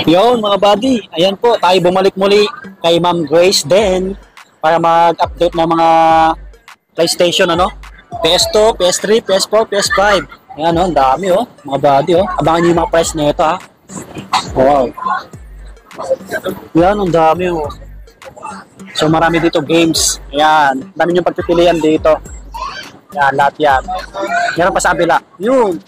Yun mga buddy, ayan po, tayo bumalik muli kay Ma'am Grace din para mag-update ng mga PlayStation ano, PS2, PS3, PS4, PS5. Ayan oh, ang dami oh, mga buddy oh. Abangan niyo yung mga price nito ha. Wow. Yan, ang dami oh. So marami dito games. Ayan, dami yung pagpipilian dito. Yan, lahat yan. Meron pa sa kabila. Yun.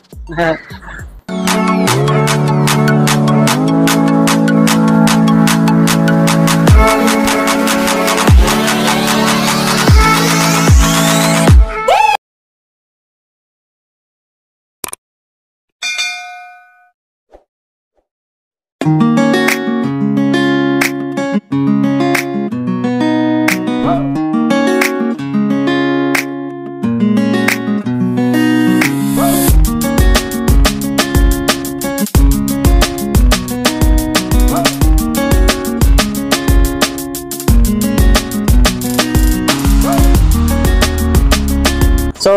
So,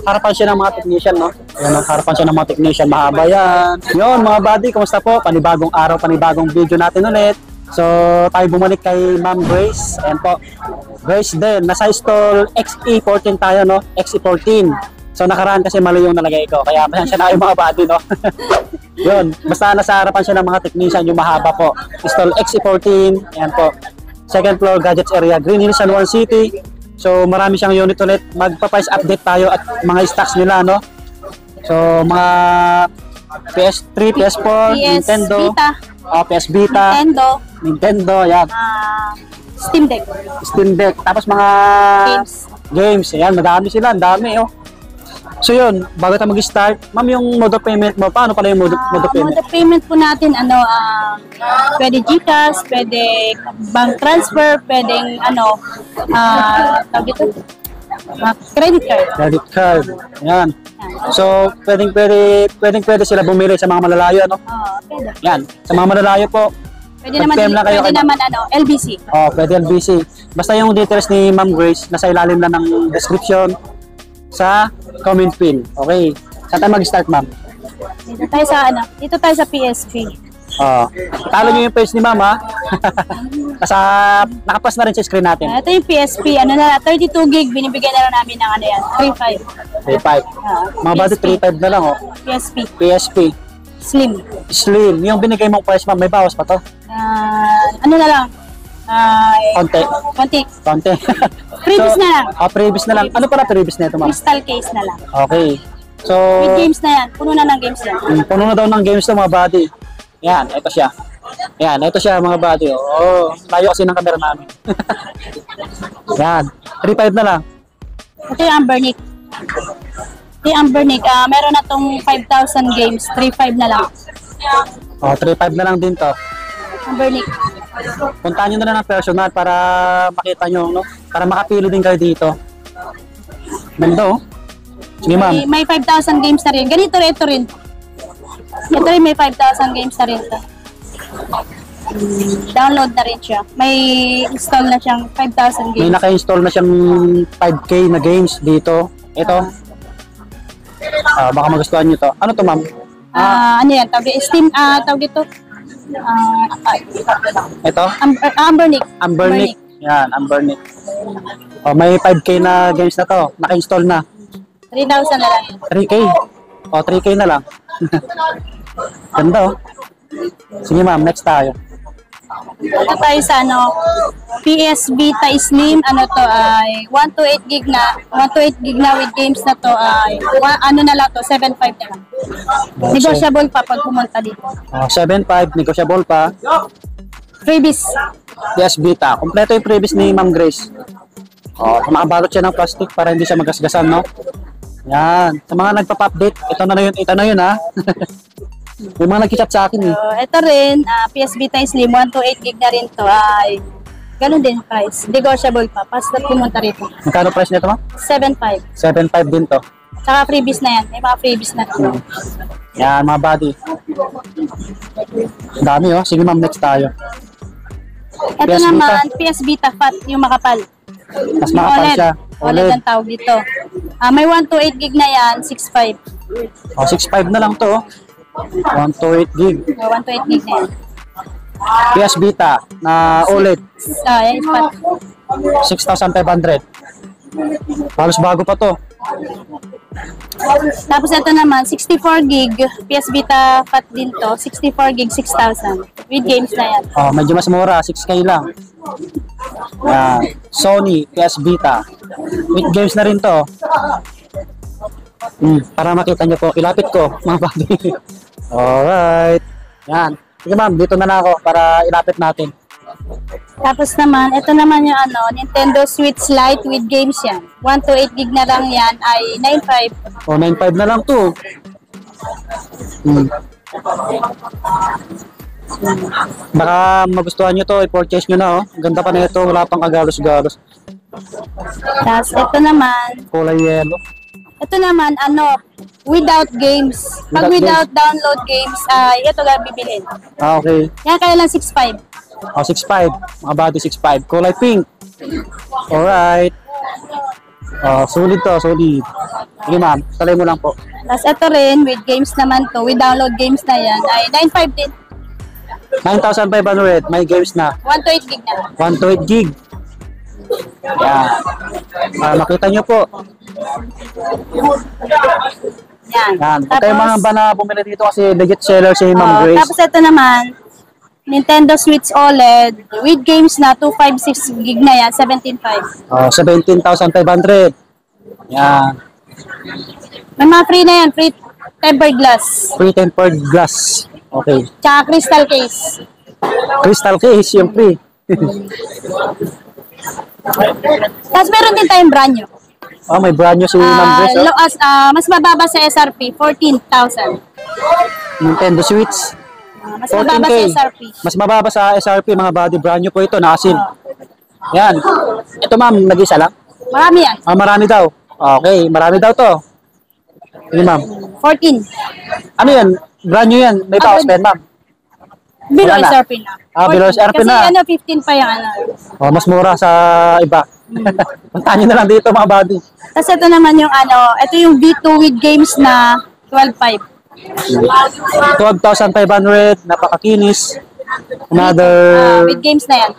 harapan siya ng mga technician, no? Ayan, harapan siya ng mga technician. Mahaba yan. Yun, mga buddy, kumusta po? Panibagong araw, panibagong video natin ulit. So, tayo bumalik kay Ma'am Grace. Ayan po. Grace din. Nasa stall XE14 tayo, no? XE14. So, nakaraan kasi mali yung nalagay ko. Kaya, pasensya na kayo mga buddy, no? Yun. Basta nasa harapan siya ng mga technician, yung mahaba po. Stall XE14. Ayan po. Second floor, gadgets area, Green Hills, San Juan City. So marami siyang unit ulit. Magpa-price update tayo at mga stocks nila, no? So mga PS3, PS4, PS Nintendo, Vita. PS Vita, Nintendo, yan. Steam Deck. Steam Deck. Tapos mga games. Ayan, madami sila, ang dami, oh. So yun, bago tayo mag-start, ma'am, yung mode of payment mo, paano pala yung mode of payment? Mode of payment po natin, pwede GCash, pwede bank transfer, pwedeng, tawag ito? Credit card. Credit card. Ayan. So, pwede sila bumili sa mga malalayo, ano? Pwede. Yan, sa mga malalayo po. Pwede naman, LBC. Pwede LBC. Basta yung details ni Ma'am Grace, nasa ilalim lang ng description sa comment pin. Okay. Saan tayo mag-start, ma'am? Dito tayo sa PSP. Talo nyo yung page ni ma'am, ha? Nakapas na rin sa screen natin. Ito yung PSP. 32 gig. Binibigyan na lang namin ng 3.5. 3.5. Mga budget, 3.5 na lang, oh. PSP. Slim. Yung binigay mong price, ma'am, may bawas pa to? Konti. Previous na lang. Previous na lang. Ano pala previous na ito, ma'am? Crystal case na lang. Okay. So, with games na yan. Puno na ng games yan. Puno na daw ng games to, mga buddy. Yan, ito siya. Yan, ito siya, mga buddy. Oh, layo kasi ng camera namin. Yan. 3.5 na lang. Ito yung Ambernick. Meron na tong 5,000 games. 3.5 na lang. 3.5 na lang din to. Ambernick. Puntahan nyo na lang ng personal para makita nyo, no? Para makapili din kayo dito. Ganda, oh. Sige, ma'am. May 5,000 games na rin. Ganito rin, ito rin. Ito rin may 5,000 games na rin. Download na rin siya. May install na siyang 5,000 games. May naka-install na siyang 5K na games dito. Ito. Baka magustuhan nyo to. Ano to, ma'am? Ano yan? Steam, tawag ito. Ito? Ambernick. Yan, Ambernick. May 5K na games na to. Naka-install na. 3,000 na lang. 3K. 3K na lang. Ganda, oh. Sige, ma'am, next tayo. Ito tayo sa PS Vita Slim, ay 128 gig na. 128 gig na with games na to ay na lang to, 7.5 na lang. Negotiable pa pag pumunta dito. 7.5, negotiable pa. Freebies. PS Vita. Kompleto yung freebies ni Ma'am Grace. Makabalot siya ng plastic para hindi siya magasgasan, no? Yan. Sa mga nagpapa-update, ito na yun, ha? May mga nag-chat sa akin, eh. Ito rin, PS Vita Slim, 128 gig na rin to. Ay, ganun din price. Negotiable pa. Basta pumunta rito. Magkano price nito, ma'am? 7.5. 7.5 din to. Tsaka freebies na yan. May mga freebies na. Yan, mga buddy. Dami, oh. Sige, ma'am, next tayo. Ito PS naman, Vita. PS Vita Fat, yung makapal. Mas makapal siya. OLED ang tawag dito. May 128 gig na yan, 6.5. 6.5 na lang to, oh. 128 gig. 128 gig na yan. PS Vita na OLED. Yan, spot. 6,500. Halos bago pa to. Tapos ito naman, 64 gig. PS Vita Fat din to. 64 gig, 6,000. With games na yan. Oh, medyo mas mura, 6K lang. Yan. Sony PS Vita. With games na rin to. Para makita nyo po, ilapit ko mga buddy. Alright. Yan. Sige ma'am, dito na lang ako para ilapit natin. Tapos naman, ito naman yung Nintendo Switch Lite with games yan. 128 gig na lang yan ay 9,500. O, 9.5 na lang to. Baka magustuhan nyo to, i-purchase nyo na oh. Ang ganda pa na ito, wala pang kagalos-galos. Tapos ito naman, Kulay yellow. ito naman, without games. Pag Without without download games, ay ito lang bibilhin. Ah, okay. Yan kaya lang 6,500. O, 6.5. Mga body 6.5. Kulay pink. Alright. O, solid to, solid. Sige ma'am, talay mo lang po. Tapos ito rin, with games naman to, with download games na yan, ay 9,500 din. 9,500. May games na. 128 gig na. 128 gig. Yan. Para makita nyo po. Yan. Yan. Huwag kayong mga ba na bumili dito kasi legit seller si Ma'am Grace. Tapos ito naman, Nintendo Switch OLED with games na 256 gig na yan, 17,500. Oh, 17,500. Yan. May mga free na yan, free tempered glass. Free tempered glass. Okay. Tsaka crystal case. Crystal case, yung free. Tapos meron din tayong brand new. Oh, may brand new si Ma'am Grace. Oh. Mas mababa sa SRP, 14,000. Nintendo Switch. Mas mababa sa 14K. SRP. Mas mababa sa SRP, mga body brand new po ito, nakasil. Yan. Ito ma'am, nag-isa lang? Marami yan. Ah, marami daw. Okay, marami daw to. Sige ma'am. 14. Ano yan? Brand new yan. May bawas pa yan ma'am. Below Wala na. SRP na. Ah, below 14. SRP Kasi na. 15 pa yung Oh, mas mura sa iba. Puntahan nyo na lang dito mga body. Tapos ito naman yung ito yung V2 with games na 12,500. 12,500, napakakinis. Another With games na yan.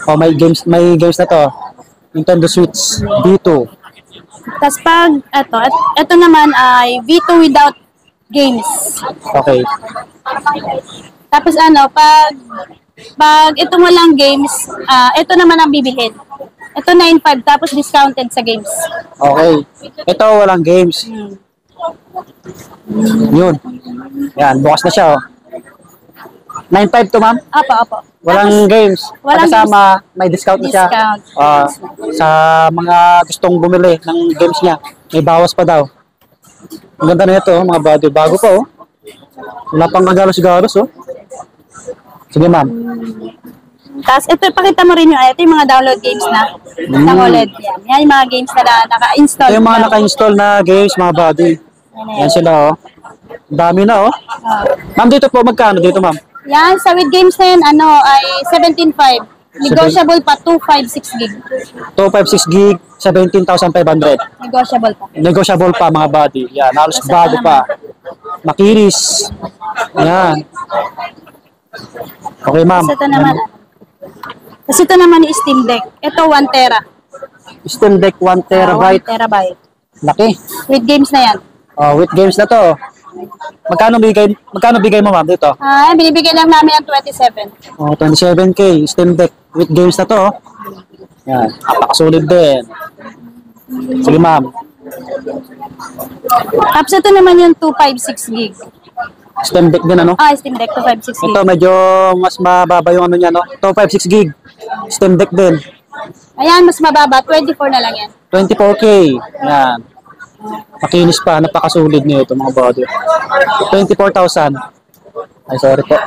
oh, may games na to. Nintendo Switch V2. Tapos pag ito naman ay V2 without games. Okay. Tapos pag ito walang games, ito naman ang bibilhin. Ito 9,500 tapos discounted sa games. Okay. Ito walang games. Yun. Yan, bukas na siya oh. 9.5 to ma'am? Apo. Walang games. walang Pagkasama, may discount na siya. Discount. Sa mga gustong bumili ng games niya, may bawas pa daw. Ang ganda na ito, mga body. Bago pa oh. Wala pang kagalos-galos oh. Sige ma'am. Tapos ito, pakita mo rin ito yung mga download games na ng OLED. Yan yung mga games na naka-install. Ito yung mga naka-install na games, mga body. Yan sila oh. Dami na oh. Ma'am, dito po, magkano dito ma'am? Yan, sa with games na yan, ay 17,500. Negotiable pa, 256 gig. 256 gig, 17,500. Negotiable pa. Negotiable pa mga body. Yan, halos bago pa. Makinis. Yan. Okay ma'am. Kasi ito naman yung Steam Deck. Ito 1 tera. Steam Deck 1 terabyte. 1 terabyte. Laki. With games na yan. Oh, with games na to. Magkano bigay mo ma'am dito? Binibigay lang namin ang 27. Oh, 27K Steam Deck with games na to. Oh. Yan, napakasulit din. Sige ma'am. Tapos ito naman yung 256 gig. Steam Deck din ano? Steam Deck 256 gig. Ito medyo mas mababa yung ano niya no. 256 gig. Steam Deck din. Ayan, mas mababa. 24 na lang yan. 24K. Yan. Makinis pa, napakasulit niyo ito mga body. 24,000. Ay, sorry po.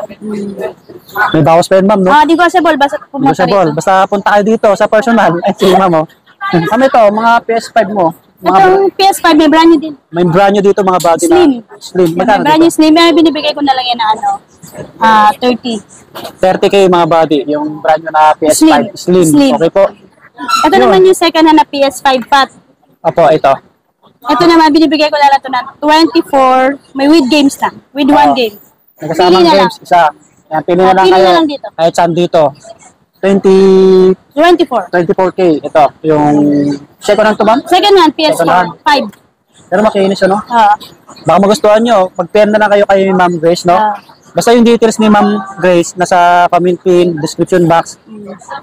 May bawas pa yun, ma'am, no? Negotiable. Basta pumunta Negotiable. rito. Basta punta kayo dito sa personal. Ay, sige, ma'am, oh. Ano ito, mga PS5 mo? Itong PS5, may brand new din. May brand new dito, mga body Slim. na. Slim. May Magkano brand new dito? Slim. Binibigay ko na lang yan na 30. 30K, mga body. Yung brand new na PS5. Slim. Okay po. Ito naman yung second hand na PS5 Fat. Opo, ito. Ito naman, binibigay ko lang ito ng 24, may with games na. With one game. May kasamang Pili na games, isa. Yan, pili na lang Pili kayo. na lang dito. Kahit saan dito. 20, 24. 24K. Ito, yung second hand to, ma'am? Second hand, Second hand. PS4, 5. Pero makinis, ano? Ah, Baka magustuhan nyo. Mag-pair na lang kayo kay Ma'am Grace, no? Ah. Basta yung details ni Ma'am Grace nasa comment pin, description box.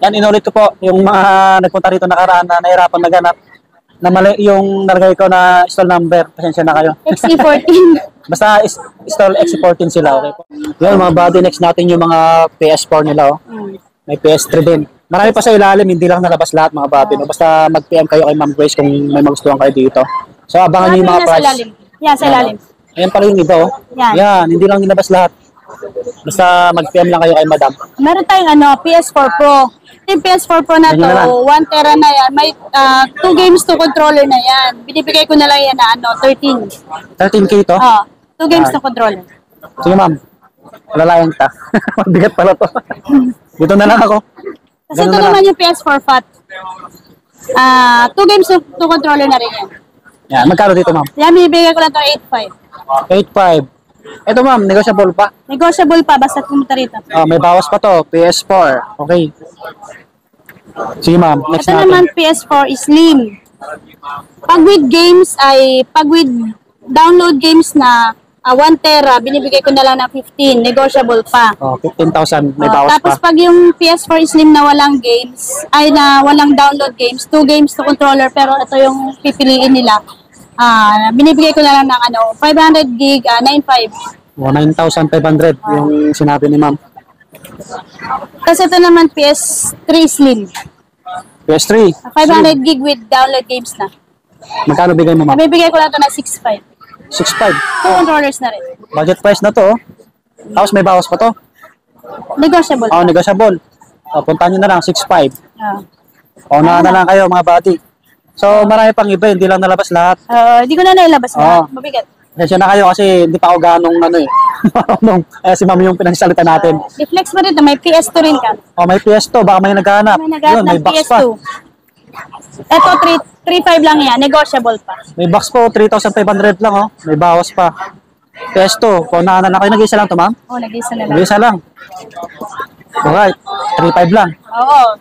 Yan, inulit ko po yung mga nagpunta rito nakaraan na nahirapan naganap na mali yung nalagay ko na stall number. Pasensya na kayo. XC14. Basta stall XC14 sila, okay po. Yun, mga buddy, next natin yung mga PS4 nila, oh. May PS3 din. Marami pa sa ilalim, hindi lang nalabas lahat, mga buddy, no? Basta mag-PM kayo kay Ma'am Grace kung may magustuhan kayo dito. So, abangan nyo yung mga Sa price. ilalim. Yan, sa ilalim. Ayan pala yung iba, oh. Yan. Yan, hindi lang nilabas lahat. Basta mag-PM lang kayo kay Madam. Meron tayong PS4 Pro. Yung PS4 Pro na to, Ganyan na lang. 1 tera na yan. May 2 games to controller na yan. Binibigay ko na lang yan na 13. 13K to? 2 games to controller. Sige, ma'am. Lalayan ta. Bigat pala to. Dito na lang ako. Kasi Ganun ito na lang. naman yung PS4 Fat. 2 games to controller na rin yan. Yan, magkano dito, ma'am? Yan, binibigay ko lang ito 8.5. 8.5. Ito, ma'am, negotiable pa. Negotiable pa, basta pumunta rito. May bawas pa to. PS4. Okay. Sige, ma'am. Next Ito natin. naman PS4 is Slim. Pag with games pag with download games na 1 tera, binibigay ko na lang ng 15, negotiable pa. 15,000. May bawas Tapos pa. pag yung PS4 Slim na walang games, na walang download games, 2 games to controller, pero ito yung pipiliin nila. Binibigay ko na lang ng 500 gig, 9.5. 9,500 yung sinabi ni ma'am. Kasi ito naman PS3 Slim. PS3. 500 gig with download games na. Magkano bigay mo, ma'am? Nabibigay ko lang ito ng 6.5. 6.5. 2 controllers na rin. Budget price na to, oh. Tapos may bawas pa to. Negotiable. Negotiable. Puntahan nyo na lang, 6.5. Ah. Na lang kayo, mga buddy. So, marami pang iba, hindi lang nalabas lahat. Hindi ko na nailabas na. Oo. Mabigat. Pasensya na kayo kasi hindi pa ako ganong marunong. Si ma'am yung pinagsalita natin. Reflex mo rin, may PS2 rin ka. May PS2, baka may naghahanap. May naghanap Yun, may ng box PS2. pa. Ito, 3.5 lang yan. Negotiable pa. May box po, 3,500 lang, oh. May bawas pa. PS2, paunahan na lang kayo. Nag-isa lang to, ma'am? Nag-isa na lang. Nag-isa lang. Alright, 3,500 lang. Oo.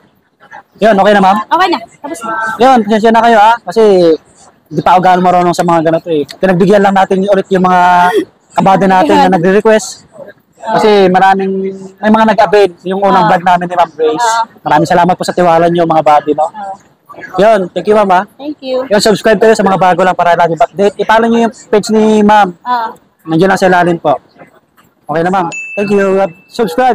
Yun, okay na, ma'am? Okay na. Tapos na. Yun, pasensya na kayo, kasi hindi pa ako gaano marunong sa mga ganito, eh. Pinagbigyan lang natin ulit yung mga kabady natin na nagre-request. Kasi may mga nag-avail yung unang vlog namin ni Ma'am Grace. Maraming salamat po sa tiwala nyo, mga buddy, no? Yun, thank you, ma'am, ha? Thank you. Yun, subscribe kayo sa mga bago lang para lagi update. I-follow nyo yung page ni ma'am. Nandiyan lang sa ilalim po. Okay na, ma'am. Thank you. Subscribe.